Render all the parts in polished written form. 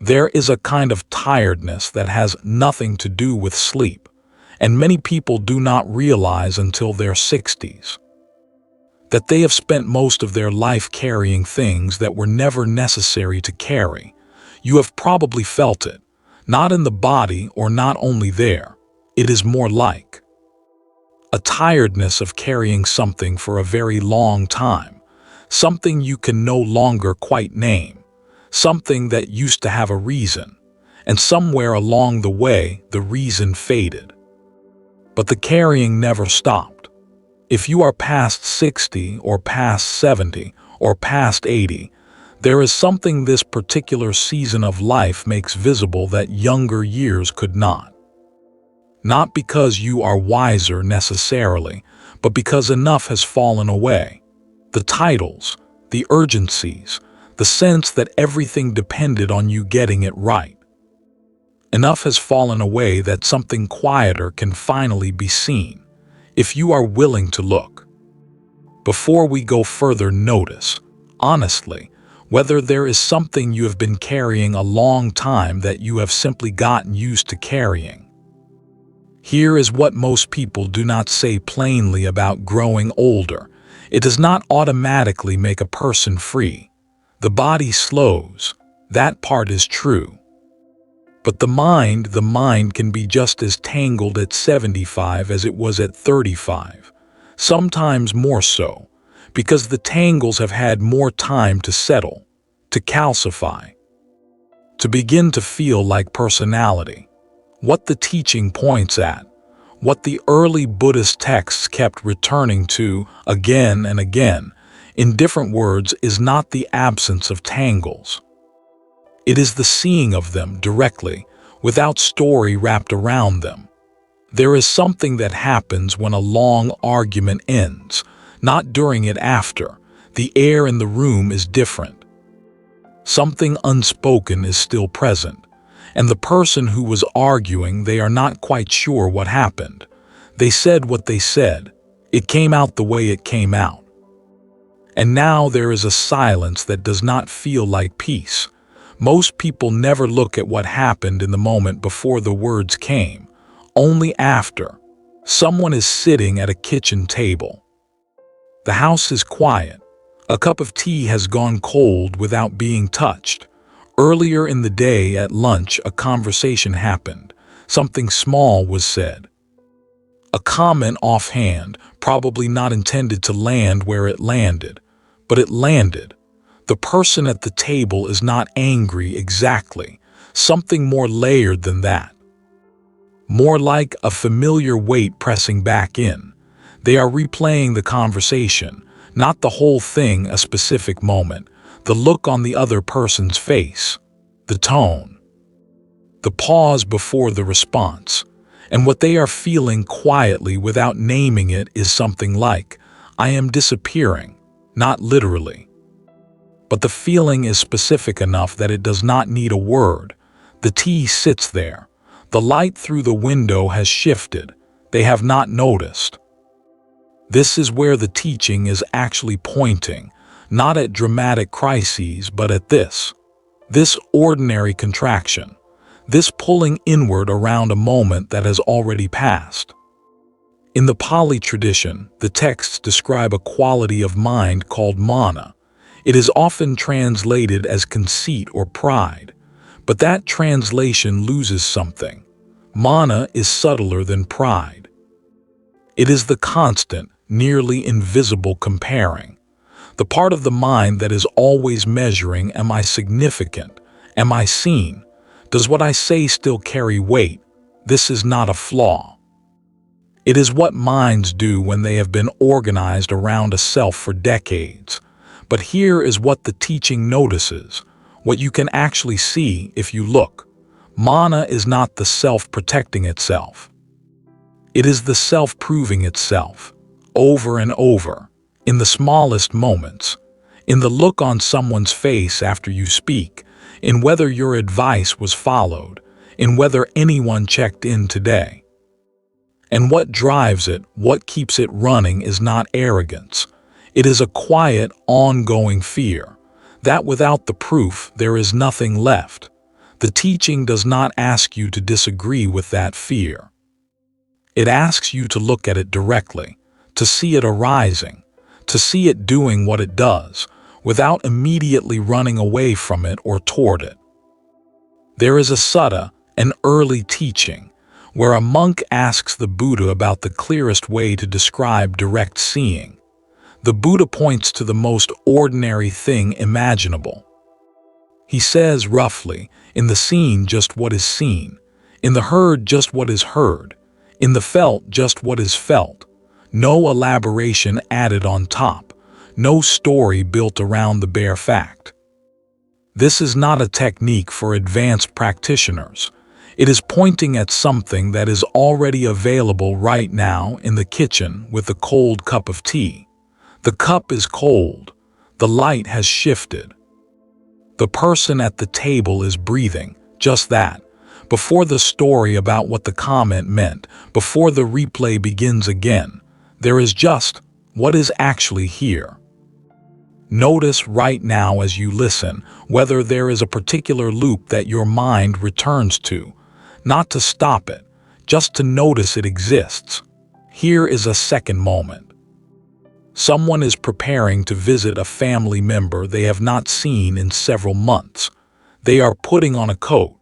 There is a kind of tiredness that has nothing to do with sleep, and many people do not realize until their 60s that they have spent most of their life carrying things that were never necessary to carry. You have probably felt it, not in the body or not only there. It is more like a tiredness of carrying something for a very long time, something you can no longer quite name, something that used to have a reason, and somewhere along the way the reason faded. But the carrying never stopped. If you are past 60 or past 70 or past 80, there is something this particular season of life makes visible that younger years could not. Not because you are wiser necessarily, but because enough has fallen away. The titles, the urgencies, the sense that everything depended on you getting it right. Enough has fallen away that something quieter can finally be seen, if you are willing to look. Before we go further, notice, honestly, whether there is something you have been carrying a long time that you have simply gotten used to carrying. Here is what most people do not say plainly about growing older. It does not automatically make a person free. The body slows. That part is true. But the mind can be just as tangled at 75 as it was at 35, sometimes more so, because the tangles have had more time to settle, to calcify, to begin to feel like personality. What the teaching points at, what the early Buddhist texts kept returning to again and again, in different words, is not the absence of tangles. It is the seeing of them directly, without story wrapped around them. There is something that happens when a long argument ends, not during it after. The air in the room is different. Something unspoken is still present, and the person who was arguing, they are not quite sure what happened. They said what they said. It came out the way it came out. And now there is a silence that does not feel like peace. Most people never look at what happened in the moment before the words came, only after. Someone is sitting at a kitchen table. The house is quiet. A cup of tea has gone cold without being touched. Earlier in the day at lunch, a conversation happened. Something small was said. A comment offhand, probably not intended to land where it landed, but it landed. The person at the table is not angry exactly, something more layered than that. More like a familiar weight pressing back in. They are replaying the conversation, not the whole thing, a specific moment, the look on the other person's face, the tone, the pause before the response. And what they are feeling quietly without naming it is something like, I am disappearing, not literally. But the feeling is specific enough that it does not need a word. The tea sits there. The light through the window has shifted. They have not noticed. This is where the teaching is actually pointing, not at dramatic crises, but at this ordinary contraction, this pulling inward around a moment that has already passed. In the Pali tradition, the texts describe a quality of mind called mana. It is often translated as conceit or pride, but that translation loses something. Mana is subtler than pride. It is the constant, nearly invisible comparing, the part of the mind that is always measuring, am I significant? Am I seen? Does what I say still carry weight? This is not a flaw. It is what minds do when they have been organized around a self for decades. But here is what the teaching notices, what you can actually see if you look. Mana is not the self protecting itself. It is the self proving itself, over and over, in the smallest moments, in the look on someone's face after you speak, in whether your advice was followed, in whether anyone checked in today. And what drives it, what keeps it running, is not arrogance. It is a quiet, ongoing fear, that without the proof there is nothing left. The teaching does not ask you to disagree with that fear. It asks you to look at it directly, to see it arising, to see it doing what it does, without immediately running away from it or toward it. There is a sutta, an early teaching, where a monk asks the Buddha about the clearest way to describe direct seeing. The Buddha points to the most ordinary thing imaginable. He says roughly, in the seen just what is seen, in the heard just what is heard, in the felt just what is felt, no elaboration added on top, no story built around the bare fact. This is not a technique for advanced practitioners. It is pointing at something that is already available right now in the kitchen with a cold cup of tea. The cup is cold. The light has shifted. The person at the table is breathing, just that. Before the story about what the comment meant, before the replay begins again, there is just what is actually here. Notice right now as you listen whether there is a particular loop that your mind returns to, not to stop it, just to notice it exists. Here is a second moment. Someone is preparing to visit a family member they have not seen in several months. They are putting on a coat,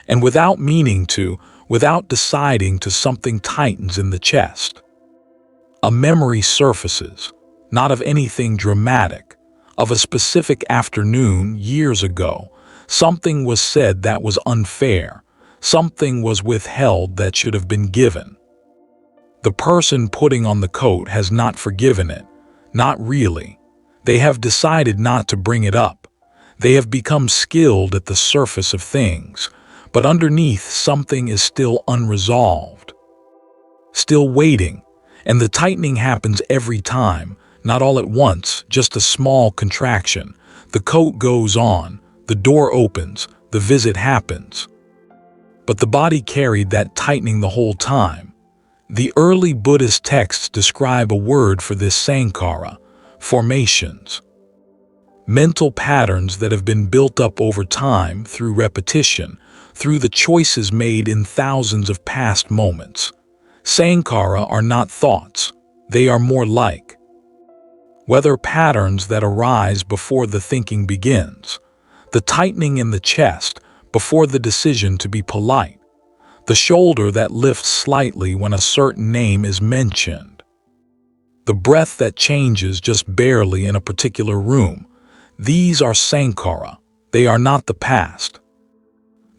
and without meaning to, without deciding to, something tightens in the chest. A memory surfaces, not of anything dramatic, of a specific afternoon years ago. Something was said that was unfair. Something was withheld that should have been given. The person putting on the coat has not forgiven it. Not really. They have decided not to bring it up. They have become skilled at the surface of things, but underneath something is still unresolved, still waiting, and the tightening happens every time. Not all at once, just a small contraction. The coat goes on, the door opens, the visit happens. But the body carried that tightening the whole time. The early Buddhist texts describe a word for this sankhara, formations. Mental patterns that have been built up over time through repetition, through the choices made in thousands of past moments. Sankhara are not thoughts, they are more like whether patterns that arise before the thinking begins, the tightening in the chest before the decision to be polite, the shoulder that lifts slightly when a certain name is mentioned, the breath that changes just barely in a particular room. These are sankhara. They are not the past.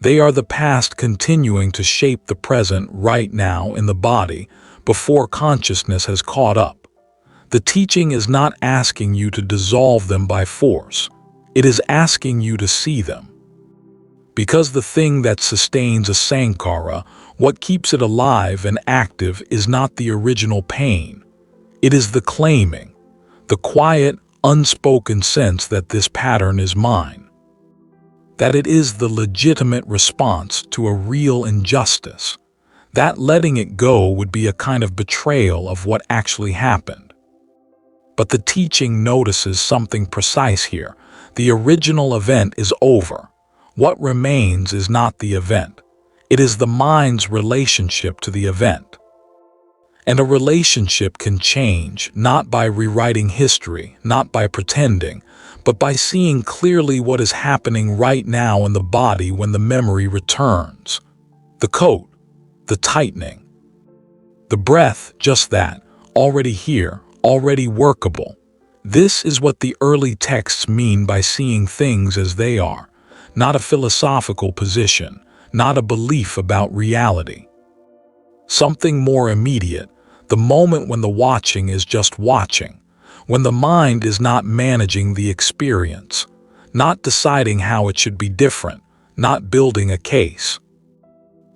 They are the past continuing to shape the present right now in the body before consciousness has caught up. The teaching is not asking you to dissolve them by force. It is asking you to see them. Because the thing that sustains a sankhara, what keeps it alive and active, is not the original pain. It is the claiming, the quiet, unspoken sense that this pattern is mine, that it is the legitimate response to a real injustice, that letting it go would be a kind of betrayal of what actually happened. But the teaching notices something precise here. The original event is over. What remains is not the event. It is the mind's relationship to the event. And a relationship can change, not by rewriting history, not by pretending, but by seeing clearly what is happening right now in the body when the memory returns. The coat, the tightening. The breath, just that, already here, already workable. This is what the early texts mean by seeing things as they are, not a philosophical position, not a belief about reality. Something more immediate, the moment when the watching is just watching, when the mind is not managing the experience, not deciding how it should be different, not building a case.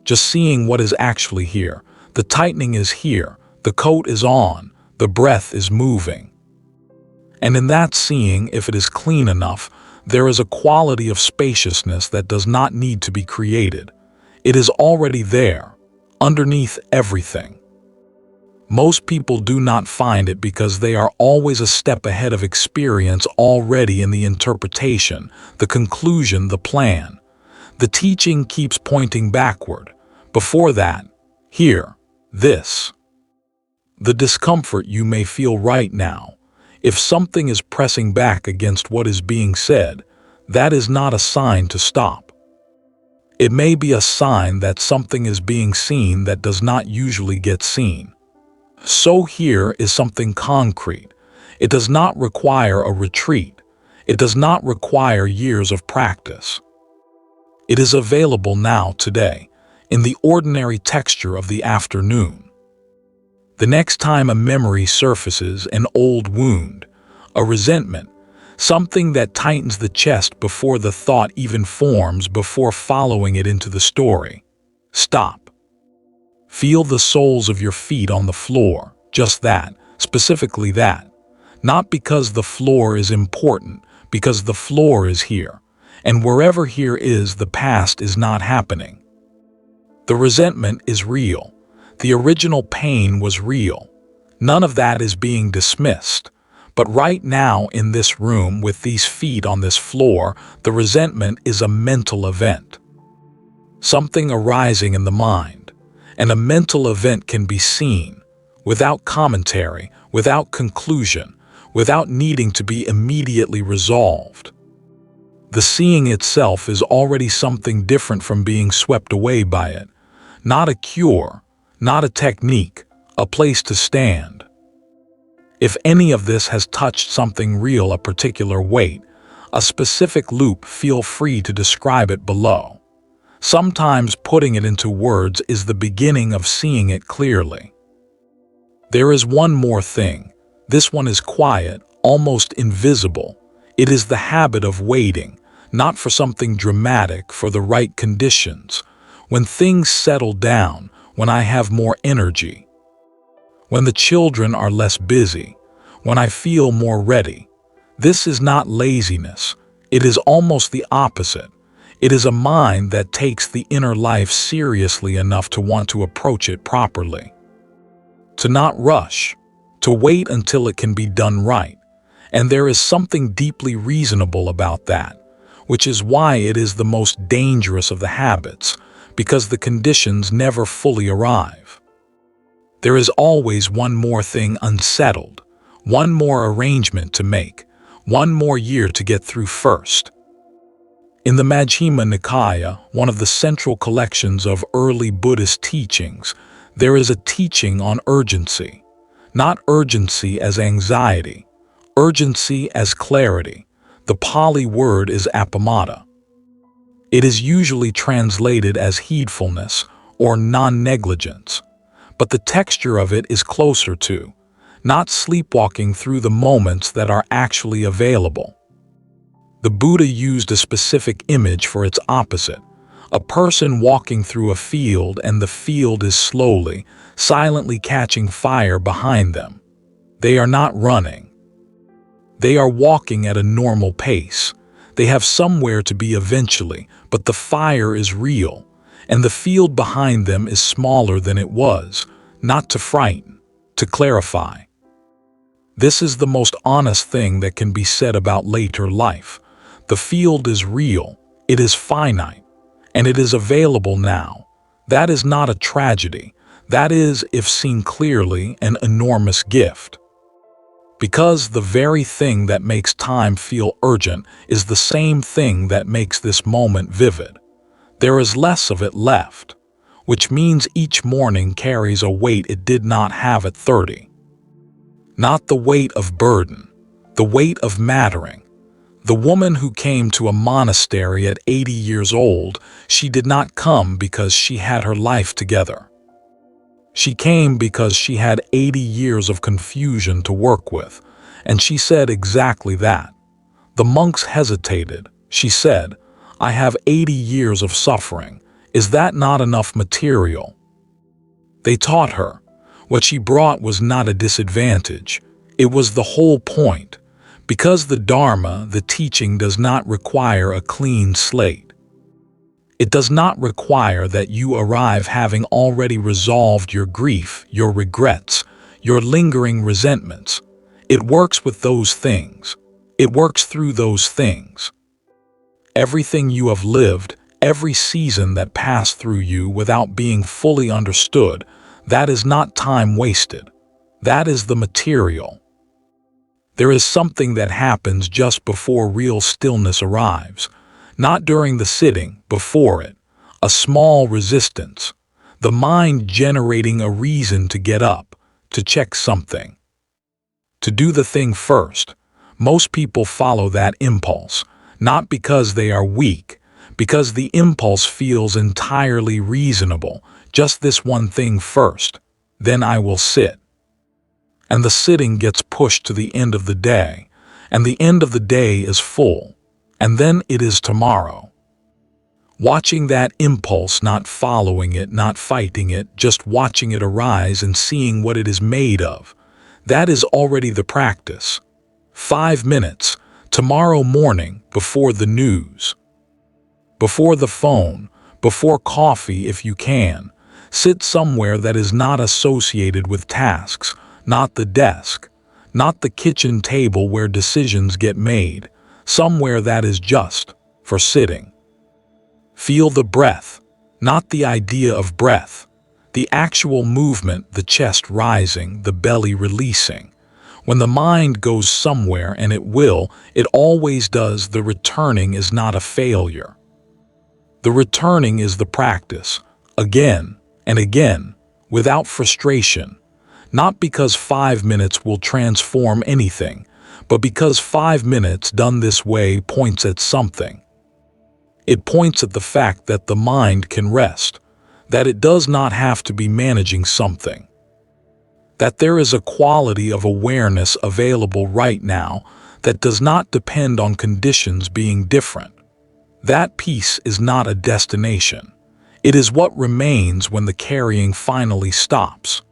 Just seeing what is actually here. The tightening is here, the coat is on, the breath is moving. And in that seeing, if it is clean enough, there is a quality of spaciousness that does not need to be created. It is already there, underneath everything. Most people do not find it because they are always a step ahead of experience, already in the interpretation, the conclusion, the plan. The teaching keeps pointing backward. Before that, here, this. The discomfort you may feel right now, if something is pressing back against what is being said, that is not a sign to stop. It may be a sign that something is being seen that does not usually get seen. So here is something concrete. It does not require a retreat. It does not require years of practice. It is available now, today, in the ordinary texture of the afternoon. The next time a memory surfaces, an old wound, a resentment, something that tightens the chest before the thought even forms, before following it into the story, stop. Feel the soles of your feet on the floor, just that, specifically that. Not because the floor is important, because the floor is here, and wherever here is, the past is not happening. The resentment is real. The original pain was real. None of that is being dismissed. But right now in this room with these feet on this floor, the resentment is a mental event. Something arising in the mind. And a mental event can be seen, without commentary, without conclusion, without needing to be immediately resolved. The seeing itself is already something different from being swept away by it. Not a cure, not a technique, a place to stand. If any of this has touched something real, a particular weight, a specific loop, feel free to describe it below. Sometimes putting it into words is the beginning of seeing it clearly. There is one more thing. This one is quiet, almost invisible. It is the habit of waiting, not for something dramatic, for the right conditions. When things settle down, when I have more energy, when the children are less busy, when I feel more ready. This is not laziness. It is almost the opposite. It is a mind that takes the inner life seriously enough to want to approach it properly. To not rush, to wait until it can be done right. And there is something deeply reasonable about that, which is why it is the most dangerous of the habits, because the conditions never fully arrive. There is always one more thing unsettled, one more arrangement to make, one more year to get through first. In the Majjhima Nikaya, one of the central collections of early Buddhist teachings, there is a teaching on urgency. Not urgency as anxiety, urgency as clarity. The Pali word is appamada. It is usually translated as heedfulness or non-negligence, but the texture of it is closer to, not sleepwalking through the moments that are actually available. The Buddha used a specific image for its opposite, a person walking through a field and the field is slowly, silently catching fire behind them. They are not running. They are walking at a normal pace. They have somewhere to be eventually, but the fire is real, and the field behind them is smaller than it was, not to frighten, to clarify. This is the most honest thing that can be said about later life. The field is real, it is finite, and it is available now. That is not a tragedy. That is, if seen clearly, an enormous gift. Because the very thing that makes time feel urgent is the same thing that makes this moment vivid. There is less of it left, which means each morning carries a weight it did not have at 30. Not the weight of burden, the weight of mattering. The woman who came to a monastery at 80 years old, she did not come because she had her life together. She came because she had 80 years of confusion to work with, and she said exactly that. The monks hesitated. She said, "I have 80 years of suffering. Is that not enough material?" They taught her. What she brought was not a disadvantage. It was the whole point. Because the Dharma, the teaching, does not require a clean slate. It does not require that you arrive having already resolved your grief, your regrets, your lingering resentments. It works with those things. It works through those things. Everything you have lived, every season that passed through you without being fully understood, that is not time wasted. That is the material. There is something that happens just before real stillness arrives, not during the sitting, before it, a small resistance, the mind generating a reason to get up, to check something, to do the thing first. Most people follow that impulse, not because they are weak, because the impulse feels entirely reasonable. Just this one thing first, then I will sit. And the sitting gets pushed to the end of the day, and the end of the day is full, and then it is tomorrow. Watching that impulse, not following it, not fighting it, just watching it arise and seeing what it is made of, that is already the practice. 5 minutes, tomorrow morning, before the news, before the phone, before coffee if you can. Sit somewhere that is not associated with tasks, not the desk, not the kitchen table where decisions get made, somewhere that is just for sitting. Feel the breath, not the idea of breath, the actual movement, the chest rising, the belly releasing. When the mind goes somewhere, and it will, it always does, the returning is not a failure. The returning is the practice, again and again, without frustration, not because 5 minutes will transform anything, but because 5 minutes done this way points at something. It points at the fact that the mind can rest, that it does not have to be managing something, that there is a quality of awareness available right now that does not depend on conditions being different. That peace is not a destination. It is what remains when the carrying finally stops.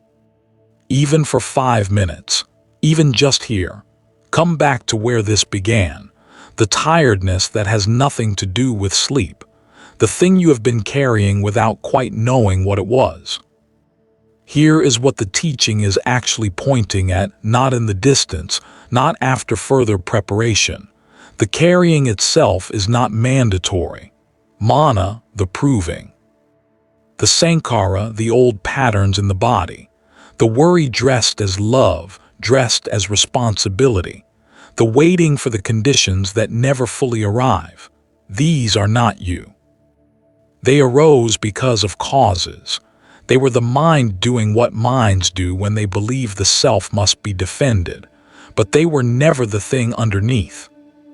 Even for 5 minutes, even just here, come back to where this began. The tiredness that has nothing to do with sleep, the thing you have been carrying without quite knowing what it was. Here is what the teaching is actually pointing at, not in the distance, not after further preparation. The carrying itself is not mandatory. Mana, the proving. The sankhara, the old patterns in the body. The worry dressed as love, dressed as responsibility. The waiting for the conditions that never fully arrive. These are not you. They arose because of causes. They were the mind doing what minds do when they believe the self must be defended. But they were never the thing underneath.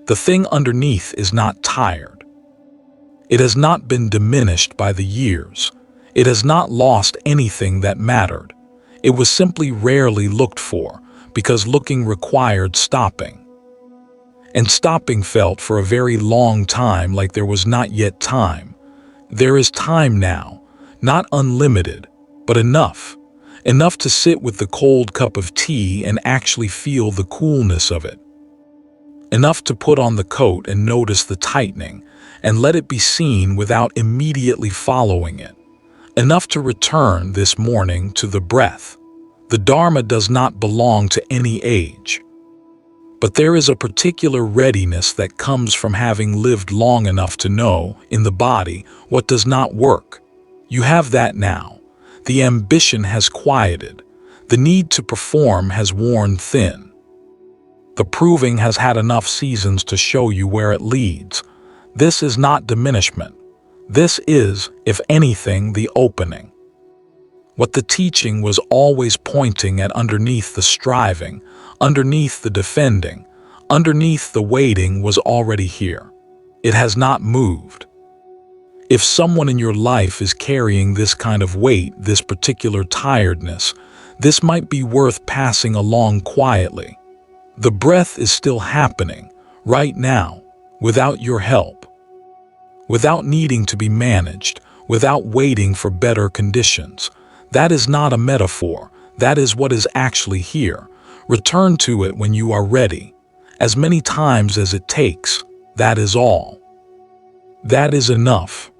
The thing underneath is not tired. It has not been diminished by the years. It has not lost anything that mattered. It was simply rarely looked for, because looking required stopping. And stopping felt for a very long time like there was not yet time. There is time now, not unlimited, but enough. Enough to sit with the cold cup of tea and actually feel the coolness of it. Enough to put on the coat and notice the tightening, and let it be seen without immediately following it. Enough to return this morning to the breath. The Dharma does not belong to any age. But there is a particular readiness that comes from having lived long enough to know, in the body, what does not work. You have that now. The ambition has quieted. The need to perform has worn thin. The proving has had enough seasons to show you where it leads. This is not diminishment. This is, if anything, the opening. What the teaching was always pointing at underneath the striving, underneath the defending, underneath the waiting was already here. It has not moved. If someone in your life is carrying this kind of weight, this particular tiredness, this might be worth passing along quietly. The breath is still happening, right now, without your help. Without needing to be managed, without waiting for better conditions. That is not a metaphor. That is what is actually here. Return to it when you are ready. As many times as it takes. That is all. That is enough.